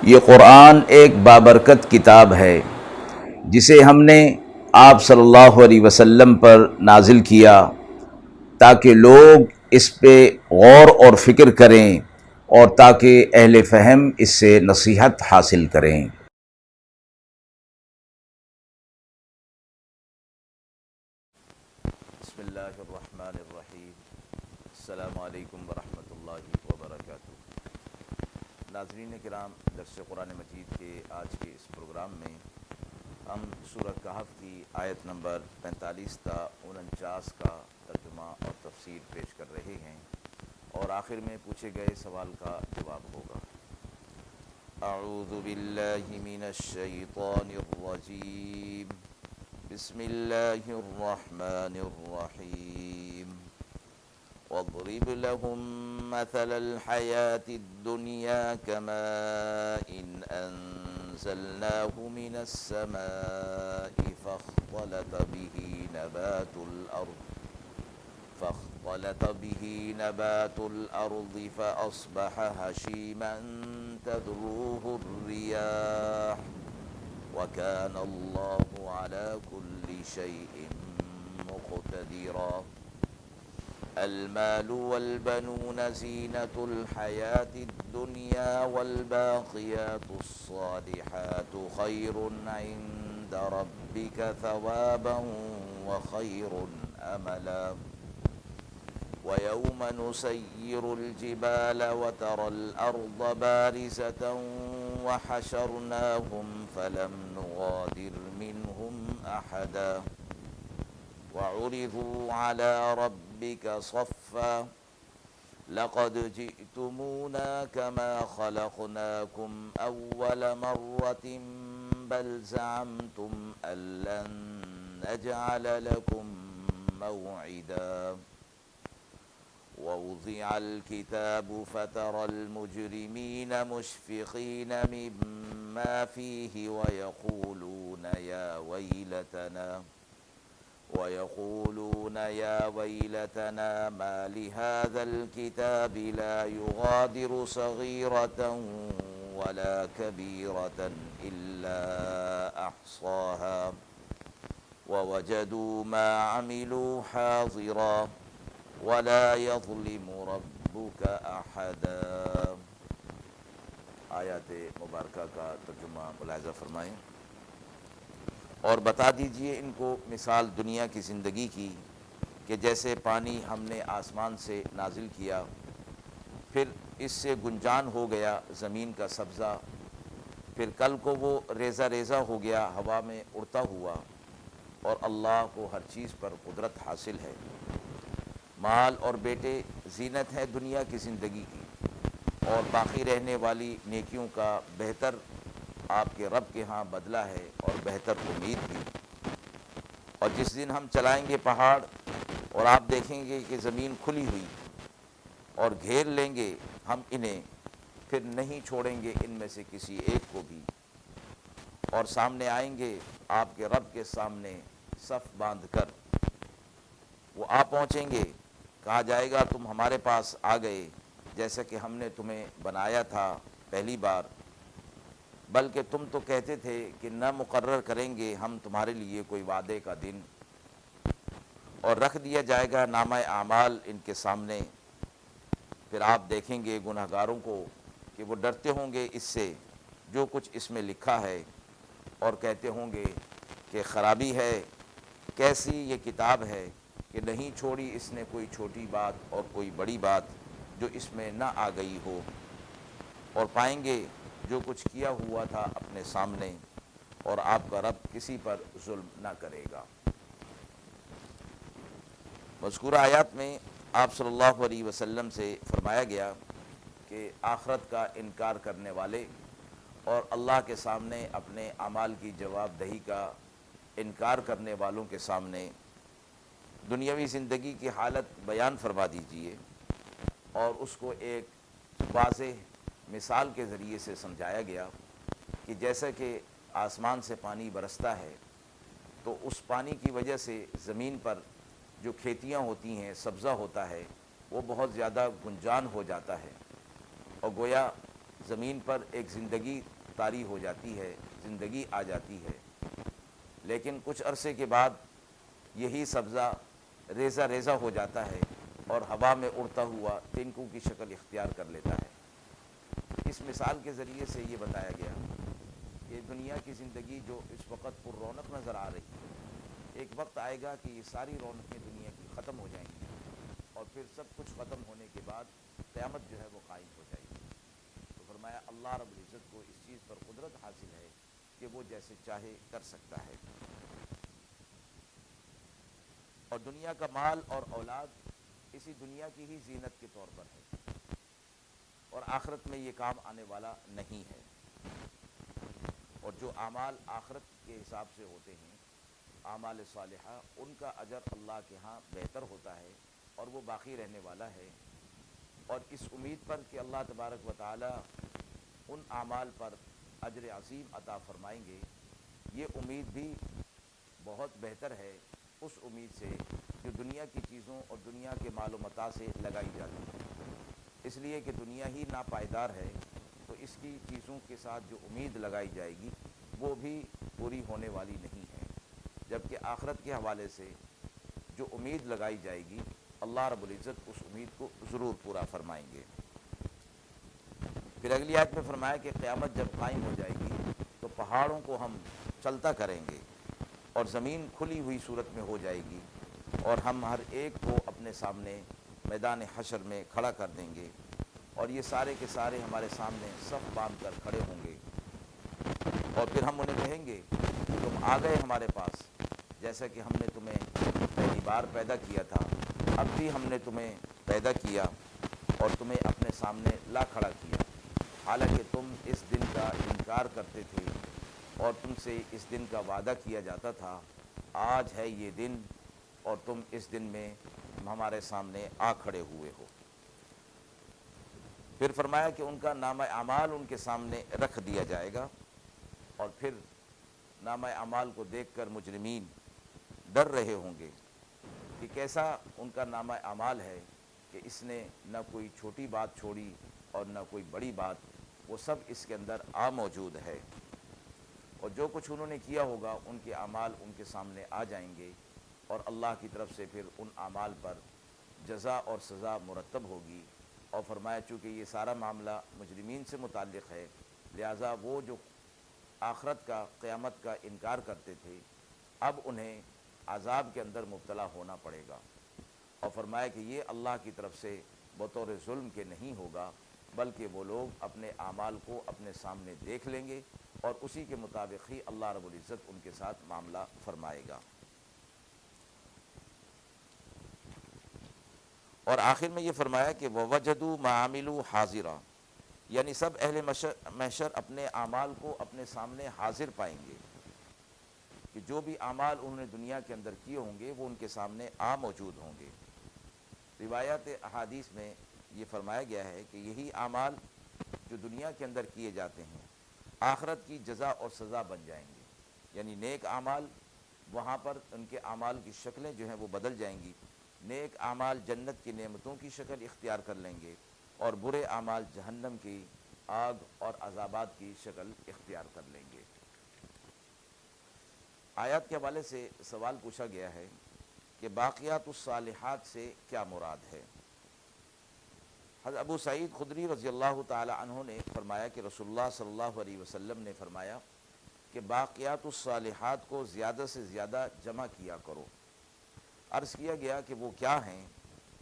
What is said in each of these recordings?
یہ قرآن ایک بابرکت کتاب ہے جسے ہم نے آپ صلی اللہ علیہ وسلم پر نازل کیا تاکہ لوگ اس پہ غور اور فکر کریں اور تاکہ اہل فہم اس سے نصیحت حاصل کریں۔ بسم اللہ الرحمن الرحیم۔ السلام علیکم ورحمۃ اللہ وبرکاتہ۔ ناظرین کرام، درس قرآن مجید کے آج کے اس پروگرام میں ہم سورہ کہف کی آیت نمبر 45 تا 49 کا ترجمہ اور تفسیر پیش کر رہے ہیں اور آخر میں پوچھے گئے سوال کا جواب ہوگا۔ اعوذ باللہ من الشیطان الرجیم، بسم اللہ الرحمن الرحیم۔ واضرب لهم مثل الحياة الدنيا كماء أنزلناه من السماء فاختلط به نبات الأرض فأصبح هشيما تذروه الرياح وكان الله على كل شيء مقتدرا۔ المال والبنون زينة الحياة الدنيا والباقيات الصالحات خير عند ربك ثوابا وخير أملا۔ ويوم نسير الجبال وترى الأرض بارزة وحشرناهم فلم نغادر منهم أحدا وعرضوا على ربك صفا لقد جئتمونا كما خلقناكم أول مرة بل زعمتم أن لن نجعل لكم موعدا۔ ووضع الكتاب فترى المجرمين مشفقين مما فيه ويقولون يا ويلتنا ما لهذا الكتاب لا يغادر صغيرة ولا كبيرة إلا أحصاها ووجدوا ما عملوا حاضرا ولا يظلم ربك أحدا۔ آیات مبارکہ کا ترجمہ ملاحظہ فرمائیں اور بتا دیجئے ان کو مثال دنیا کی زندگی کی کہ جیسے پانی ہم نے آسمان سے نازل کیا، پھر اس سے گنجان ہو گیا زمین کا سبزہ، پھر کل کو وہ ریزہ ریزہ ہو گیا ہوا میں اڑتا ہوا، اور اللہ کو ہر چیز پر قدرت حاصل ہے۔ مال اور بیٹے زینت ہے دنیا کی زندگی کی اور باقی رہنے والی نیکیوں کا بہتر آپ کے رب کے ہاں بدلہ ہے اور بہتر امید بھی۔ اور جس دن ہم چلائیں گے پہاڑ اور آپ دیکھیں گے کہ زمین کھلی ہوئی اور گھیر لیں گے ہم انہیں، پھر نہیں چھوڑیں گے ان میں سے کسی ایک کو بھی، اور سامنے آئیں گے آپ کے رب کے سامنے صف باندھ کر۔ وہ آ پہنچیں گے، کہا جائے گا تم ہمارے پاس آ گئے جیسا کہ ہم نے تمہیں بنایا تھا پہلی بار، بلکہ تم تو کہتے تھے کہ نہ مقرر کریں گے ہم تمہارے لیے کوئی وعدے کا دن، اور رکھ دیا جائے گا نامہ اعمال ان کے سامنے۔ پھر آپ دیکھیں گے گنہگاروں کو کہ وہ ڈرتے ہوں گے اس سے جو کچھ اس میں لکھا ہے، اور کہتے ہوں گے کہ خرابی ہے، کیسی یہ کتاب ہے کہ نہیں چھوڑی اس نے کوئی چھوٹی بات اور کوئی بڑی بات جو اس میں نہ آ گئی ہو، اور پائیں گے جو کچھ کیا ہوا تھا اپنے سامنے، اور آپ کا رب کسی پر ظلم نہ کرے گا۔ مذکورہ آیات میں آپ صلی اللہ علیہ وسلم سے فرمایا گیا کہ آخرت کا انکار کرنے والے اور اللہ کے سامنے اپنے اعمال کی جواب دہی کا انکار کرنے والوں کے سامنے دنیاوی زندگی کی حالت بیان فرما دیجیے، اور اس کو ایک واضح مثال کے ذریعے سے سمجھایا گیا کہ جیسا کہ آسمان سے پانی برستا ہے تو اس پانی کی وجہ سے زمین پر جو کھیتیاں ہوتی ہیں، سبزہ ہوتا ہے، وہ بہت زیادہ گنجان ہو جاتا ہے، اور گویا زمین پر ایک زندگی طاری ہو جاتی ہے، زندگی آ جاتی ہے، لیکن کچھ عرصے کے بعد یہی سبزہ ریزہ ریزہ ہو جاتا ہے اور ہوا میں اڑتا ہوا تنکوں کی شکل اختیار کر لیتا ہے۔ اس مثال کے ذریعے سے یہ بتایا گیا کہ دنیا کی زندگی جو اس وقت پر رونق نظر آ رہی ہے، ایک وقت آئے گا کہ یہ ساری رونقیں دنیا کی ختم ہو جائیں گی، اور پھر سب کچھ ختم ہونے کے بعد قیامت جو ہے وہ قائم ہو جائے گی۔ تو فرمایا اللہ رب العزت کو اس چیز پر قدرت حاصل ہے کہ وہ جیسے چاہے کر سکتا ہے، اور دنیا کا مال اور اولاد اسی دنیا کی ہی زینت کے طور پر ہے، اور آخرت میں یہ کام آنے والا نہیں ہے، اور جو اعمال آخرت کے حساب سے ہوتے ہیں، اعمال صالحہ، ان کا اجر اللہ کے ہاں بہتر ہوتا ہے اور وہ باقی رہنے والا ہے، اور اس امید پر کہ اللہ تبارک و تعالی ان اعمال پر اجر عظیم عطا فرمائیں گے، یہ امید بھی بہت بہتر ہے اس امید سے جو دنیا کی چیزوں اور دنیا کے مال و متاع سے لگائی جاتی ہے، اس لیے کہ دنیا ہی ناپائیدار ہے، تو اس کی چیزوں کے ساتھ جو امید لگائی جائے گی وہ بھی پوری ہونے والی نہیں ہے، جبکہ آخرت کے حوالے سے جو امید لگائی جائے گی اللہ رب العزت اس امید کو ضرور پورا فرمائیں گے۔ پھر اگلی آیت میں فرمایا کہ قیامت جب قائم ہو جائے گی تو پہاڑوں کو ہم چلتا کریں گے اور زمین کھلی ہوئی صورت میں ہو جائے گی، اور ہم ہر ایک کو اپنے سامنے میدان حشر میں کھڑا کر دیں گے، اور یہ سارے کے سارے ہمارے سامنے صف باندھ کر کھڑے ہوں گے، اور پھر ہم انہیں کہیں گے تم آ گئے ہمارے پاس، جیسا کہ ہم نے تمہیں پہلی بار پیدا کیا تھا، اب بھی ہم نے تمہیں پیدا کیا اور تمہیں اپنے سامنے لا کھڑا کیا، حالانکہ تم اس دن کا انکار کرتے تھے اور تم سے اس دن کا وعدہ کیا جاتا تھا، آج ہے یہ دن اور تم اس دن میں ہمارے سامنے آ کھڑے ہوئے ہو۔ پھر فرمایا کہ ان کا نامہ اعمال ان کے سامنے رکھ دیا جائے گا، اور پھر نامہ اعمال کو دیکھ کر مجرمین ڈر رہے ہوں گے کہ کیسا ان کا نامہ اعمال ہے کہ اس نے نہ کوئی چھوٹی بات چھوڑی اور نہ کوئی بڑی بات، وہ سب اس کے اندر موجود ہے، اور جو کچھ انہوں نے کیا ہوگا ان کے اعمال ان کے سامنے آ جائیں گے، اور اللہ کی طرف سے پھر ان اعمال پر جزا اور سزا مرتب ہوگی، اور فرمایا چونکہ یہ سارا معاملہ مجرمین سے متعلق ہے، لہٰذا وہ جو آخرت کا، قیامت کا انکار کرتے تھے، اب انہیں عذاب کے اندر مبتلا ہونا پڑے گا، اور فرمایا کہ یہ اللہ کی طرف سے بطور ظلم کے نہیں ہوگا، بلکہ وہ لوگ اپنے اعمال کو اپنے سامنے دیکھ لیں گے اور اسی کے مطابق ہی اللہ رب العزت ان کے ساتھ معاملہ فرمائے گا۔ اور آخر میں یہ فرمایا کہ وَوَجَدُوا مَا عَمِلُوا حَاضِرًا، یعنی سب اہل محشر اپنے اعمال کو اپنے سامنے حاضر پائیں گے، کہ جو بھی اعمال انہوں نے دنیا کے اندر کیے ہوں گے وہ ان کے سامنے موجود ہوں گے۔ روایات احادیث میں یہ فرمایا گیا ہے کہ یہی اعمال جو دنیا کے اندر کیے جاتے ہیں آخرت کی جزا اور سزا بن جائیں گے، یعنی نیک اعمال وہاں پر ان کے اعمال کی شکلیں جو ہیں وہ بدل جائیں گی، نیک اعمال جنت کی نعمتوں کی شکل اختیار کر لیں گے، اور برے اعمال جہنم کی آگ اور عذابات کی شکل اختیار کر لیں گے۔ آیات کے حوالے سے سوال پوچھا گیا ہے کہ باقیات الصالحات سے کیا مراد ہے؟ حضرت ابو سعید خدری رضی اللہ تعالی عنہ نے فرمایا کہ رسول اللہ صلی اللہ علیہ وسلم نے فرمایا کہ باقیات الصالحات کو زیادہ سے زیادہ جمع کیا کرو۔ عرض کیا گیا کہ وہ کیا ہیں؟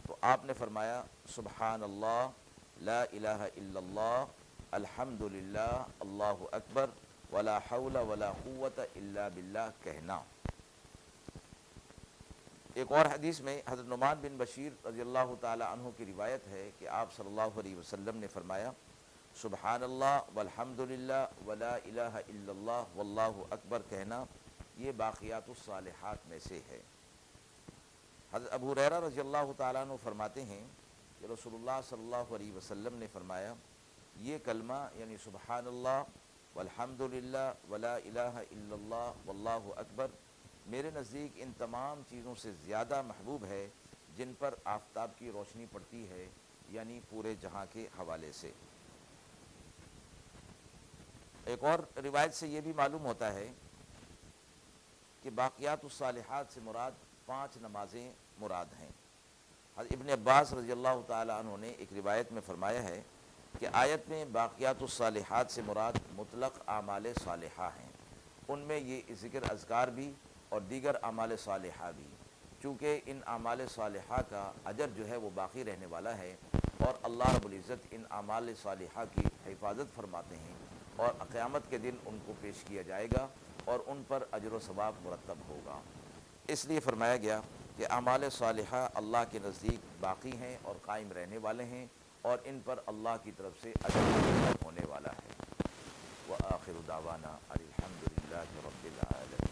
تو آپ نے فرمایا سبحان اللہ، لا الہ الا اللہ، الحمد للہ، اللہ اکبر، ولا حول ولا قوت الا باللہ کہنا۔ ایک اور حدیث میں حضرت نعمان بن بشیر رضی اللہ تعالی عنہ کی روایت ہے کہ آپ صلی اللہ علیہ وسلم نے فرمایا سبحان اللہ والحمد للہ ولا الہ الا اللہ واللہ اکبر کہنا، یہ باقیات الصالحات میں سے ہے۔ حضرت ابو ہریرہ رضی اللہ تعالیٰ عنہ فرماتے ہیں کہ رسول اللہ صلی اللہ علیہ وسلم نے فرمایا یہ کلمہ یعنی سبحان اللہ والحمد للہ ولا الہ الا اللہ واللہ اکبر میرے نزدیک ان تمام چیزوں سے زیادہ محبوب ہے جن پر آفتاب کی روشنی پڑتی ہے، یعنی پورے جہاں کے حوالے سے۔ ایک اور روایت سے یہ بھی معلوم ہوتا ہے کہ باقیات الصالحات سے مراد 5 نمازیں مراد ہیں۔ حضرت ابن عباس رضی اللہ تعالیٰ عنہ نے ایک روایت میں فرمایا ہے کہ آیت میں باقیات الصالحات سے مراد مطلق اعمال صالحہ ہیں، ان میں یہ ذکر اذکار بھی اور دیگر اعمال صالحہ بھی، چونکہ ان اعمال صالحہ کا اجر جو ہے وہ باقی رہنے والا ہے، اور اللہ رب العزت ان اعمال صالحہ کی حفاظت فرماتے ہیں اور قیامت کے دن ان کو پیش کیا جائے گا اور ان پر اجر و ثواب مرتب ہوگا۔ اس لیے فرمایا گیا کہ اعمال صالحہ اللہ کے نزدیک باقی ہیں اور قائم رہنے والے ہیں، اور ان پر اللہ کی طرف سے اجر مرتب ہونے والا ہے۔ وآخر دعوانا الحمد للہ رب العالمین۔